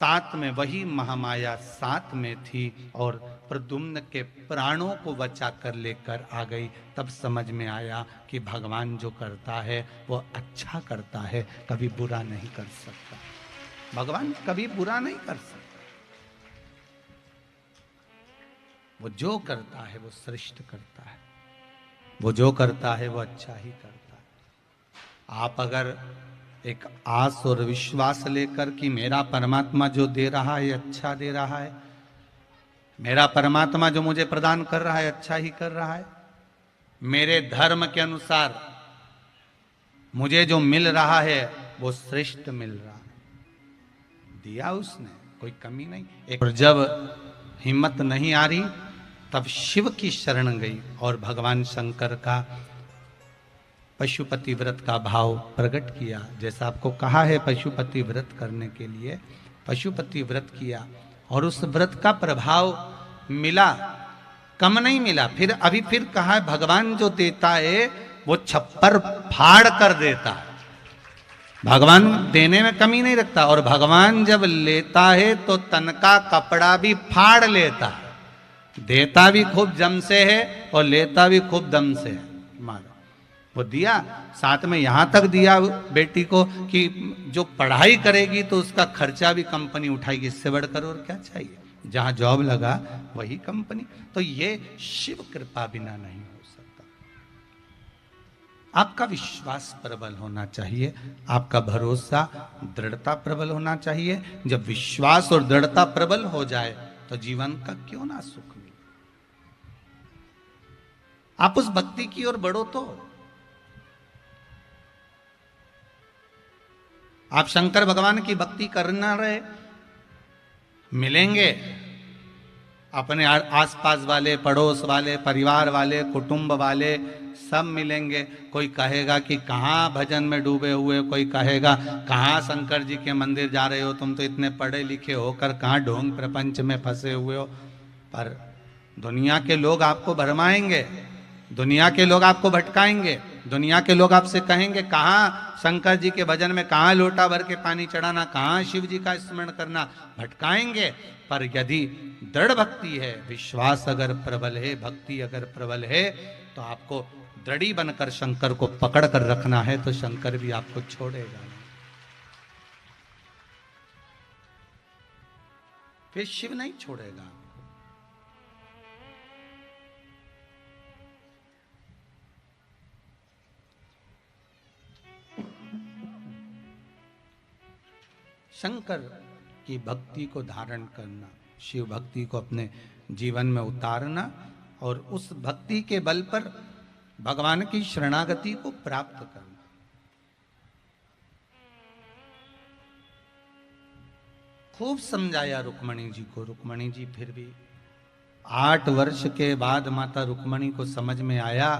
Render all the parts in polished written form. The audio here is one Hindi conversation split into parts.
साथ में वही महामाया साथ में थी और प्रद्युम्न के प्राणों को बचा कर लेकर आ गई। तब समझ में आया कि भगवान जो करता है वो अच्छा करता है, कभी बुरा नहीं कर सकता। भगवान कभी बुरा नहीं कर सकता। वो जो करता है वो श्रेष्ठ करता है, वो जो करता है वो अच्छा ही करता है। आप अगर एक आस और विश्वास लेकर कि मेरा परमात्मा जो दे रहा है अच्छा दे रहा है, मेरा परमात्मा जो मुझे प्रदान कर रहा है अच्छा ही कर रहा है, मेरे धर्म के अनुसार मुझे जो मिल रहा है वो श्रेष्ठ मिल रहा है, दिया उसने, कोई कमी नहीं। एक और जब हिम्मत नहीं आ रही तब शिव की शरण गई और भगवान शंकर का पशुपति व्रत का भाव प्रकट किया। जैसा आपको कहा है पशुपति व्रत करने के लिए, पशुपति व्रत किया और उस व्रत का प्रभाव मिला, कम नहीं मिला। फिर अभी फिर कहा है भगवान जो देता है वो छप्पर फाड़ कर देता है। भगवान देने में कमी नहीं रखता और भगवान जब लेता है तो तन का कपड़ा भी फाड़ लेता है। देता भी खूब जम से है और लेता भी खूब दम से है। मारो वो दिया, साथ में यहां तक दिया बेटी को कि जो पढ़ाई करेगी तो उसका खर्चा भी कंपनी उठाएगी। इससे बढ़कर और क्या चाहिए? जहां जॉब लगा वही कंपनी। तो ये शिव कृपा बिना नहीं हो सकता। आपका विश्वास प्रबल होना चाहिए, आपका भरोसा दृढ़ता प्रबल होना चाहिए। जब विश्वास और दृढ़ता प्रबल हो जाए तो जीवन का क्यों ना सुख मिले। आप उस भक्ति की ओर बढ़ो तो आप शंकर भगवान की भक्ति करना रहे, मिलेंगे अपने आसपास वाले, पड़ोस वाले, परिवार वाले, कुटुंब वाले सब मिलेंगे। कोई कहेगा कि कहाँ भजन में डूबे हुए, कोई कहेगा कहाँ शंकर जी के मंदिर जा रहे हो, तुम तो इतने पढ़े लिखे होकर कहाँ ढोंग प्रपंच में फंसे हुए हो। पर दुनिया के लोग आपको भरमाएंगे, दुनिया के लोग आपको भटकाएंगे, दुनिया के लोग आपसे कहेंगे कहाँ शंकर जी के भजन में, कहाँ लोटा भर के पानी चढ़ाना, कहाँ शिव जी का स्मरण करना, भटकाएंगे। पर यदि दृढ़ भक्ति है, विश्वास अगर प्रबल है, भक्ति अगर प्रबल है, तो आपको दृढ़ी बनकर शंकर को पकड़ कर रखना है, तो शंकर भी आपको छोड़ेगा नहीं। फिर शिव नहीं छोड़ेगा। शंकर की भक्ति को धारण करना, शिव भक्ति को अपने जीवन में उतारना और उस भक्ति के बल पर भगवान की शरणागति को प्राप्त करना। खूब समझाया रुक्मणी जी को। रुक्मणी जी फिर भी 8 वर्ष के बाद माता रुक्मणी को समझ में आया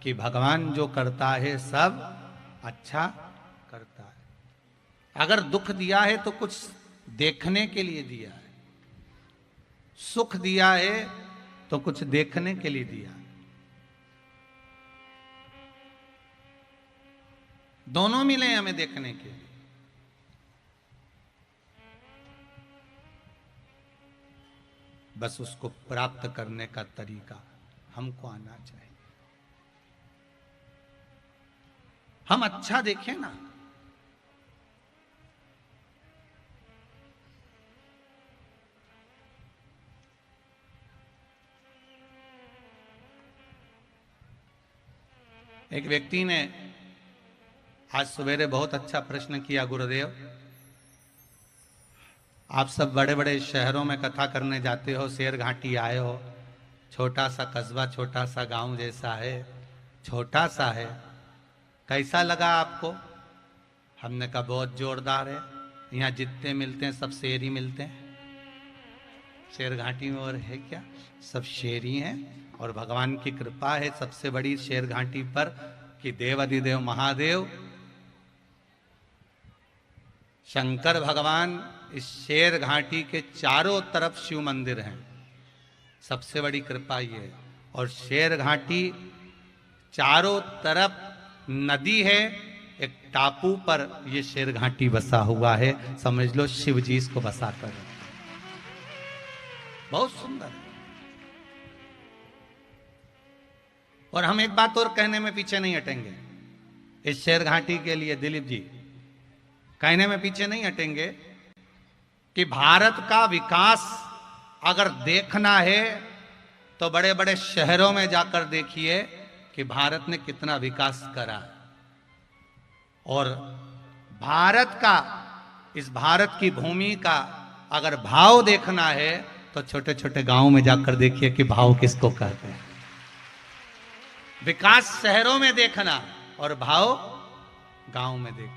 कि भगवान जो करता है सब अच्छा करता है। अगर दुख दिया है तो कुछ देखने के लिए दिया है, सुख दिया है तो कुछ देखने के लिए दिया है। दोनों मिले हमें देखने के लिए। बस उसको प्राप्त करने का तरीका हमको आना चाहिए। हम अच्छा देखें ना, एक व्यक्ति ने आज सवेरे बहुत अच्छा प्रश्न किया, गुरुदेव आप सब बड़े बड़े शहरों में कथा करने जाते हो, शेर घाटी आए हो, छोटा सा कस्बा, छोटा सा गांव जैसा है, छोटा सा है, कैसा लगा आपको? हमने कहा बहुत जोरदार है, यहाँ जितने मिलते हैं सब शेर ही मिलते हैं। शेर घाटी में और है क्या, सब शेर ही हैं। और भगवान की कृपा है सबसे बड़ी शेर घाटी पर कि देवाधिदेव महादेव शंकर भगवान इस शेर घाटी के चारों तरफ शिव मंदिर हैं। सबसे बड़ी कृपा ये है। और शेर घाटी चारों तरफ नदी है एक टापू पर ये शेर घाटी बसा हुआ है, समझ लो शिव जी इसको बसा कर। बहुत सुंदर है। और हम एक बात और कहने में पीछे नहीं हटेंगे, इस शेर घाटी के लिए दिलीप जी कहने में पीछे नहीं हटेंगे कि भारत का विकास अगर देखना है तो बड़े बड़े शहरों में जाकर देखिए कि भारत ने कितना विकास करा। और भारत का, इस भारत की भूमि का अगर भाव देखना है तो छोटे छोटे गांवों में जाकर देखिए कि भाव किसको कहते हैं। विकास शहरों में देखना और भाव गांव में देखना।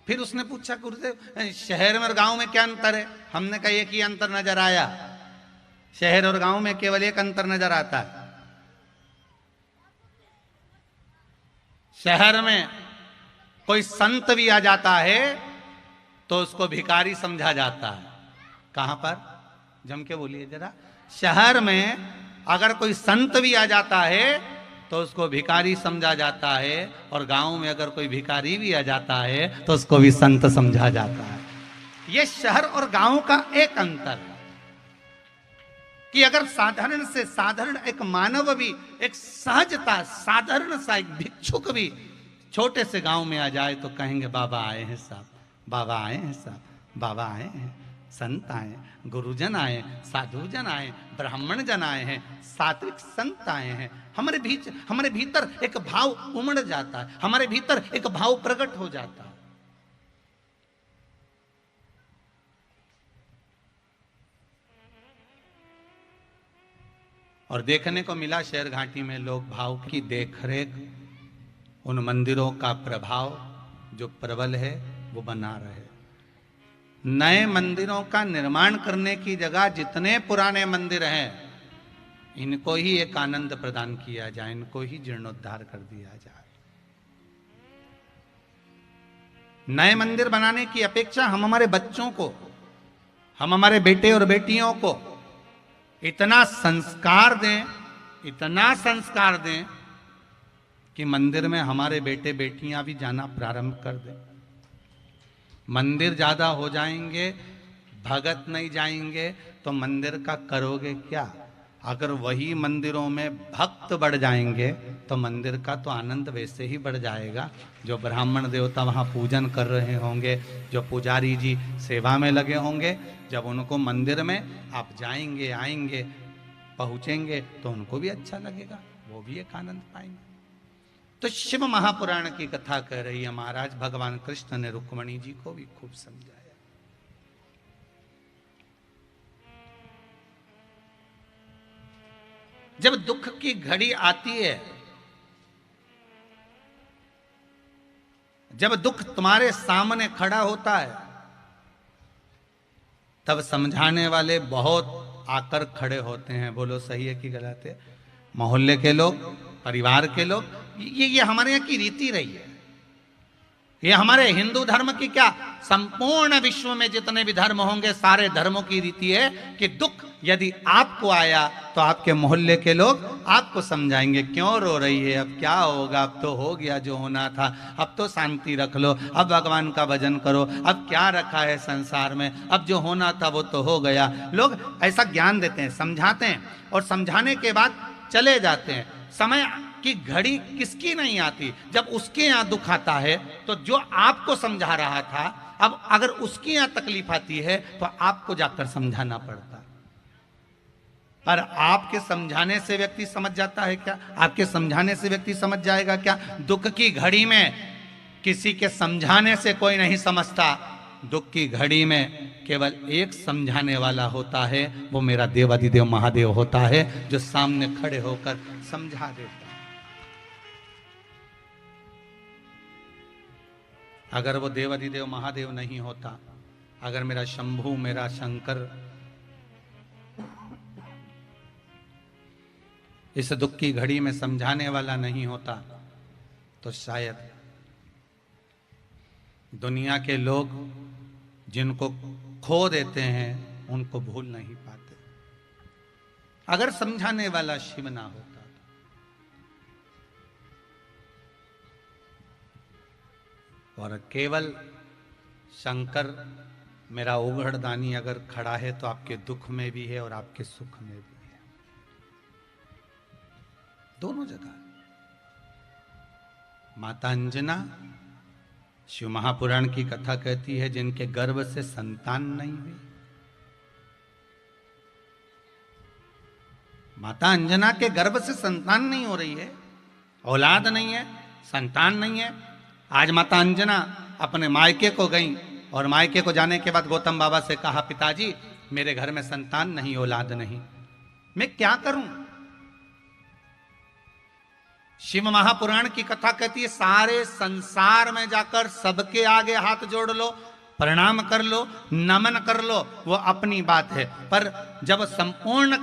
फिर उसने पूछा गुरुदेव शहर में और गांव में क्या अंतर है? हमने कहा एक ही अंतर नजर आया, शहर और गांव में केवल एक अंतर नजर आता है। शहर में कोई संत भी आ जाता है तो उसको भिखारी समझा जाता है। कहां पर? जम के बोलिए जरा। शहर में अगर कोई संत भी आ जाता है तो उसको भिखारी समझा जाता है, और गांव में अगर कोई भिखारी भी आ जाता है तो उसको भी संत समझा जाता है। यह शहर और गांव का एक अंतर है कि अगर साधारण से साधारण एक मानव भी, एक सहजता साधारण सा एक भिक्षुक भी छोटे से गांव में आ जाए तो कहेंगे बाबा आए हैं साहब, बाबा आए हैं साहब, बाबा आए हैं, संत आए, गुरुजन आए, साधुजन आए, ब्राह्मण जन आए हैं, सात्विक संत आए हैं। हमारे भीतर एक भाव उमड़ जाता है, हमारे भीतर एक भाव प्रकट हो जाता है। और देखने को मिला शेर घाटी में लोग भाव की देखरेख, उन मंदिरों का प्रभाव जो प्रबल है वो बना रहे। नए मंदिरों का निर्माण करने की जगह जितने पुराने मंदिर हैं इनको ही एक आनंद प्रदान किया जाए, इनको ही जीर्णोद्धार कर दिया जाए। नए मंदिर बनाने की अपेक्षा हम हमारे बच्चों को, हम हमारे बेटे और बेटियों को इतना संस्कार दें, इतना संस्कार दें कि मंदिर में हमारे बेटे बेटियां भी जाना प्रारंभ कर दें। मंदिर ज्यादा हो जाएंगे, भगत नहीं जाएंगे तो मंदिर का करोगे क्या? अगर वही मंदिरों में भक्त बढ़ जाएंगे तो मंदिर का तो आनंद वैसे ही बढ़ जाएगा। जो ब्राह्मण देवता वहाँ पूजन कर रहे होंगे, जो पुजारी जी सेवा में लगे होंगे, जब उनको मंदिर में आप जाएंगे, आएंगे, पहुँचेंगे तो उनको भी अच्छा लगेगा, वो भी एक आनंद पाएंगे। तो शिव महापुराण की कथा कह रही है महाराज, भगवान कृष्ण ने रुक्मणी जी को भी खूब समझाया। जब दुख की घड़ी आती है, जब दुख तुम्हारे सामने खड़ा होता है, तब समझाने वाले बहुत आकर खड़े होते हैं। बोलो सही है कि गलत है? मोहल्ले के लोग, परिवार के लोग, ये हमारे यहाँ की रीति रही है। ये हमारे हिंदू धर्म की क्या, संपूर्ण विश्व में जितने भी धर्म होंगे सारे धर्मों की रीति है कि दुख यदि आपको आया तो आपके मोहल्ले के लोग आपको समझाएंगे, क्यों रो रही है, अब क्या होगा, अब तो हो गया जो होना था, अब तो शांति रख लो, अब भगवान का भजन करो, अब क्या रखा है संसार में, अब जो होना था वो तो हो गया। लोग ऐसा ज्ञान देते हैं, समझाते हैं और समझाने के बाद चले जाते हैं। समय की घड़ी किसकी नहीं आती, जब उसके यहाँ दुख आता है तो जो आपको समझा रहा था, अब अगर उसके यहाँ तकलीफ आती है तो आपको जाकर समझाना पड़ता। पर आपके समझाने से व्यक्ति समझ जाता है क्या? आपके समझाने से व्यक्ति समझ जाएगा क्या? दुख की घड़ी में किसी के समझाने से कोई नहीं समझता। दुख की घड़ी में केवल एक समझाने वाला होता है, वो मेरा देवाधिदेव महादेव होता है, जो सामने खड़े होकर समझा देता है। अगर वो देवाधिदेव महादेव नहीं होता, अगर मेरा शंभू, मेरा शंकर इस दुख की घड़ी में समझाने वाला नहीं होता, तो शायद दुनिया के लोग जिनको खो देते हैं उनको भूल नहीं पाते। अगर समझाने वाला शिव ना होता तो। और केवल शंकर मेरा उघड़दानी अगर खड़ा है तो आपके दुख में भी है और आपके सुख में भी है, दोनों जगह। माता अंजना, शिव महापुराण की कथा कहती है, जिनके गर्भ से संतान नहीं हुई। माता अंजना के गर्भ से संतान नहीं हो रही है, औलाद नहीं है, संतान नहीं है। आज माता अंजना अपने मायके को गई और मायके को जाने के बाद गौतम बाबा से कहा, पिताजी मेरे घर में संतान नहीं, औलाद नहीं, मैं क्या करूं? शिव महापुराण की कथा कहती है, सारे संसार में जाकर सबके आगे हाथ जोड़ लो, प्रणाम कर लो, नमन कर लो, वो अपनी बात है। पर जब संपूर्ण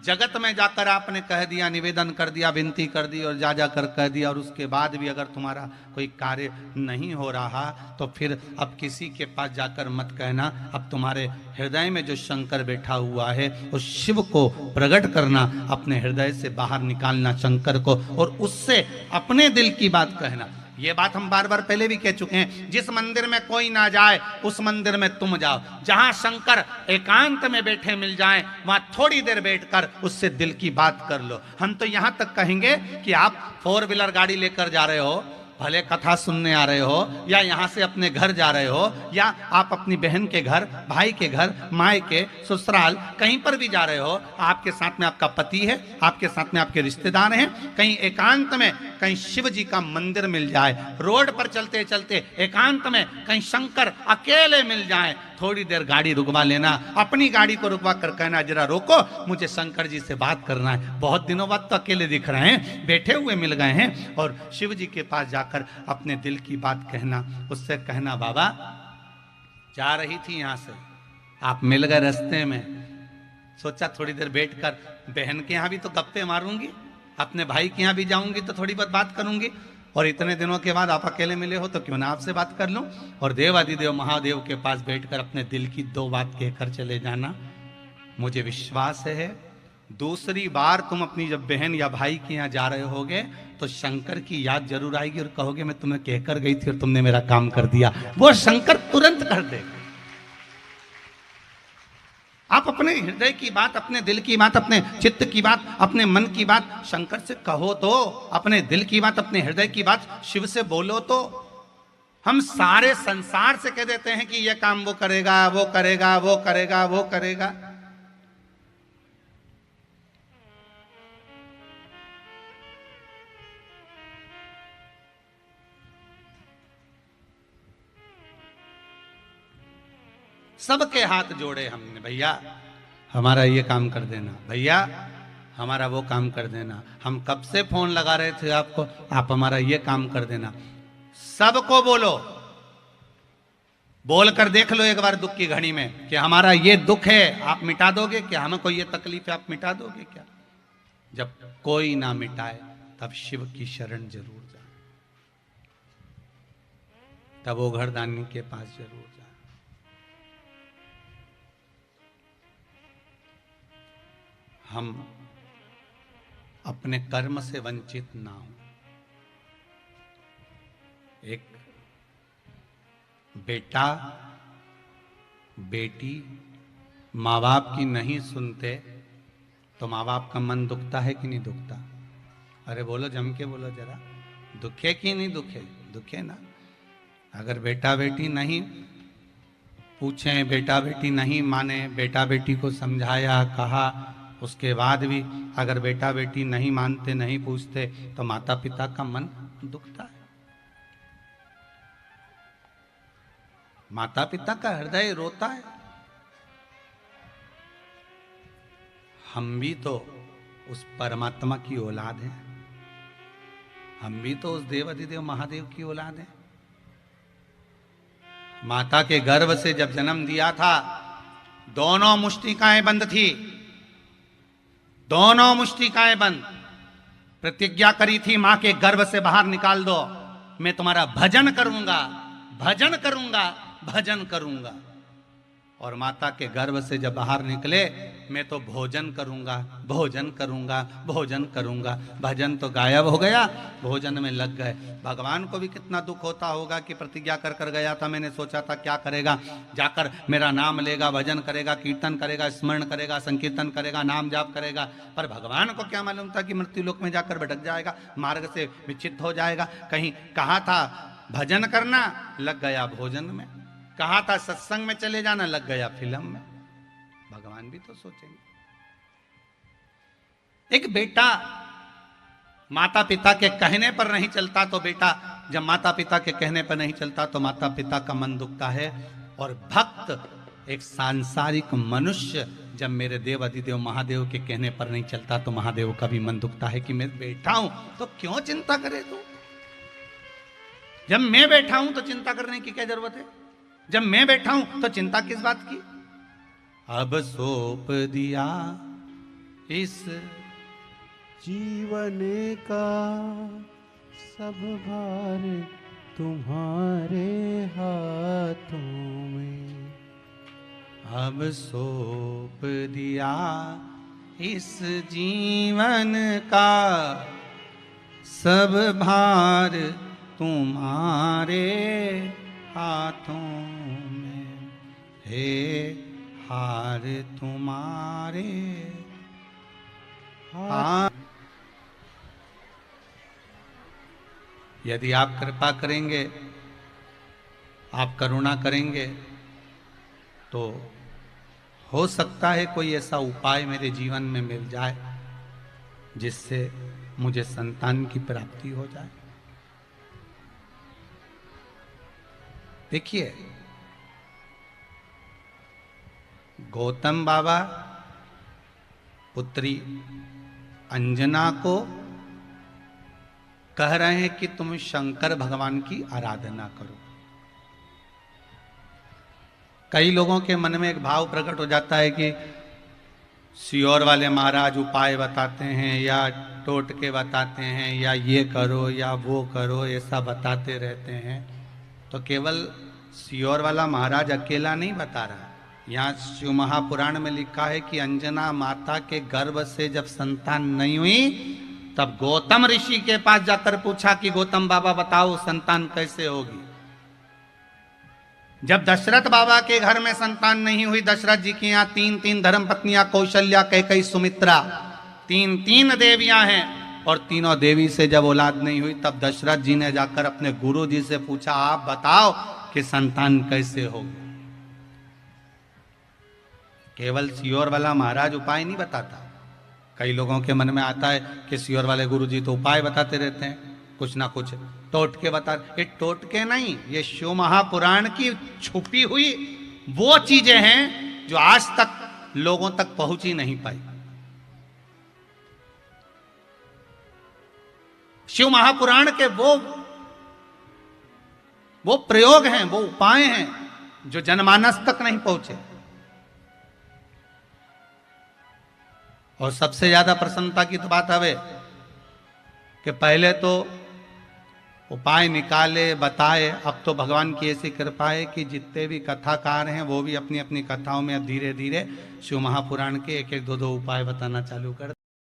जगत में जाकर आपने कह दिया, निवेदन कर दिया, विनती कर दी और जा जाकर कह दिया, और उसके बाद भी अगर तुम्हारा कोई कार्य नहीं हो रहा तो फिर अब किसी के पास जाकर मत कहना। अब तुम्हारे हृदय में जो शंकर बैठा हुआ है उस शिव को प्रकट करना, अपने हृदय से बाहर निकालना शंकर को, और उससे अपने दिल की बात कहना। ये बात हम बार बार पहले भी कह चुके हैं, जिस मंदिर में कोई ना जाए उस मंदिर में तुम जाओ। जहां शंकर एकांत में बैठे मिल जाएं, वहां थोड़ी देर बैठकर उससे दिल की बात कर लो। हम तो यहां तक कहेंगे कि आप 4 व्हीलर गाड़ी लेकर जा रहे हो, भले कथा सुनने आ रहे हो, या यहां से अपने घर जा रहे हो, या आप अपनी बहन के घर, भाई के घर, माय के, ससुराल, कहीं पर भी जा रहे हो, आपके साथ में आपका पति है, आपके साथ में आपके रिश्तेदार हैं, कहीं एकांत में कहीं शिव जी का मंदिर मिल जाए, रोड पर चलते चलते एकांत में कहीं शंकर अकेले मिल जाए, थोड़ी देर गाड़ी रुकवा लेना, अपनी गाड़ी को रुकवा कर कहना, जरा रोको, मुझे शंकर जी से बात करना है, बहुत दिनों बाद तो अकेले दिख रहे हैं, बैठे हुए मिल गए हैं। और शिव जी के पास जाकर अपने दिल की बात कहना, उससे कहना, बाबा जा रही थी यहां से, आप मिल गए रास्ते में, सोचा थोड़ी देर बैठकर बहन के यहां भी तो गप्पे मारूंगी, अपने भाई के यहां भी जाऊंगी तो थोड़ी बहुत बात करूंगी, और इतने दिनों के बाद आप अकेले मिले हो तो क्यों ना आपसे बात कर लूं, और देवादिदेव महादेव के पास बैठकर अपने दिल की 2 बात कहकर चले जाना। मुझे विश्वास है दूसरी बार तुम अपनी जब बहन या भाई के यहाँ जा रहे होगे तो शंकर की याद जरूर आएगी, और कहोगे मैं तुम्हें कहकर गई थी और तुमने मेरा काम कर दिया। वो शंकर तुरंत कर देगा। आप अपने हृदय की बात, अपने दिल की बात, अपने चित्त की बात, अपने मन की बात शंकर से कहो तो, अपने दिल की बात, अपने हृदय की बात शिव से बोलो तो। हम सारे संसार से कह देते हैं कि यह काम वो करेगा, वो करेगा, वो करेगा, वो करेगा। सबके हाथ जोड़े हमने, भैया हमारा ये काम कर देना, भैया हमारा वो काम कर देना, हम कब से फोन लगा रहे थे आपको, आप हमारा ये काम कर देना। सबको बोलो, बोल कर देख लो एक बार दुख की घड़ी में कि हमारा ये दुख है, आप मिटा दोगे क्या? हमको ये तकलीफ है, आप मिटा दोगे क्या? जब कोई ना मिटाए तब शिव की शरण जरूर जाए, तब वो घरदानी के पास जरूर जाए। हम अपने कर्म से वंचित ना हो। एक बेटा बेटी माँ बाप की नहीं सुनते तो माँ बाप का मन दुखता है कि नहीं दुखता? अरे बोलो, जम के बोलो जरा, दुखे कि नहीं दुखे? दुखे ना। अगर बेटा बेटी नहीं पूछे, बेटा बेटी नहीं माने, बेटा बेटी को समझाया, कहा, उसके बाद भी अगर बेटा बेटी नहीं मानते, नहीं पूछते तो माता पिता का मन दुखता है। माता पिता का हृदय रोता है। हम भी तो उस परमात्मा की औलाद हैं, हम भी तो उस देवाधिदेव महादेव की औलाद हैं। माता के गर्भ से जब जन्म दिया था, दोनों मुष्टिकाएं बंद थी, दोनों मुष्टिकाएं बंद। प्रतिज्ञा करी थी, मां के गर्भ से बाहर निकाल दो, मैं तुम्हारा भजन करूंगा, भजन करूंगा, भजन करूंगा। और माता के गर्भ से जब बाहर निकले, मैं तो भोजन करूंगा, भोजन करूंगा, भोजन करूंगा। भजन तो गायब हो गया, भोजन में लग गए। भगवान को भी कितना दुख होता होगा कि प्रतिज्ञा कर कर गया था, मैंने सोचा था क्या करेगा, जाकर मेरा नाम लेगा, भजन करेगा, कीर्तन करेगा, स्मरण करेगा, संकीर्तन करेगा, नाम जाप करेगा। पर भगवान को क्या मालूम था कि मृत्यु लोक में जाकर भटक जाएगा, मार्ग से विच्छिन्न हो जाएगा। कहीं कहा था भजन करना, लग गया भोजन में। कहा था सत्संग में चले जाना, लग गया फिल्म में। भगवान भी तो सोचेंगे। एक बेटा माता पिता के कहने पर नहीं चलता तो बेटा, जब माता पिता के कहने पर नहीं चलता तो माता पिता का मन दुखता है। और भक्त एक सांसारिक मनुष्य जब मेरे देव अधिदेव महादेव के कहने पर नहीं चलता तो महादेव का भी मन दुखता है कि मैं बैठा हूं तो क्यों चिंता करे तू। जब मैं बैठा हूं तो चिंता करने की क्या जरूरत है, जब मैं बैठा हूं तो चिंता किस बात की। अब सौंप दिया इस जीवन का सब भार तुम्हारे हाथों में। अब सौंप दिया इस जीवन का सब भार तुम्हारे हाथों में, हे हार तुम्हारे हाथ। यदि आप कृपा करेंगे, आप करुणा करेंगे तो हो सकता है कोई ऐसा उपाय मेरे जीवन में मिल जाए जिससे मुझे संतान की प्राप्ति हो जाए। देखिए, गौतम बाबा पुत्री अंजना को कह रहे हैं कि तुम शंकर भगवान की आराधना करो। कई लोगों के मन में एक भाव प्रकट हो जाता है कि सियोर वाले महाराज उपाय बताते हैं या टोटके बताते हैं या ये करो या वो करो, ऐसा बताते रहते हैं। तो केवल सियोर वाला महाराज अकेला नहीं बता रहा। यहाँ शिव महापुराण में लिखा है कि अंजना माता के गर्भ से जब संतान नहीं हुई तब गौतम ऋषि के पास जाकर पूछा कि गौतम बाबा बताओ संतान कैसे होगी। जब दशरथ बाबा के घर में संतान नहीं हुई, दशरथ जी के यहाँ तीन धर्म पत्नियां कौशल्या, कैकेयी, सुमित्रा, तीन देवियां हैं और तीनों देवी से जब औलाद नहीं हुई तब दशरथ जी ने जाकर अपने गुरु जी से पूछा आप बताओ कि संतान कैसे होगी। केवल सियोर वाला महाराज उपाय नहीं बताता। कई लोगों के मन में आता है कि सियोर वाले गुरु जी तो उपाय बताते रहते हैं, कुछ ना कुछ टोटके बता। ये टोटके नहीं, ये शिव महापुराण की छुपी हुई वो चीजें हैं जो आज तक लोगों तक पहुंच ही नहीं पाई। शिव महापुराण के वो प्रयोग हैं, वो उपाय हैं जो जनमानस तक नहीं पहुंचे। और सबसे ज्यादा प्रसन्नता की तो बात है कि पहले तो उपाय निकाले बताए, अब तो भगवान की ऐसी कृपा है कि जितने भी कथाकार हैं वो भी अपनी अपनी कथाओं में अब धीरे धीरे शिव महापुराण के एक दो उपाय बताना चालू कर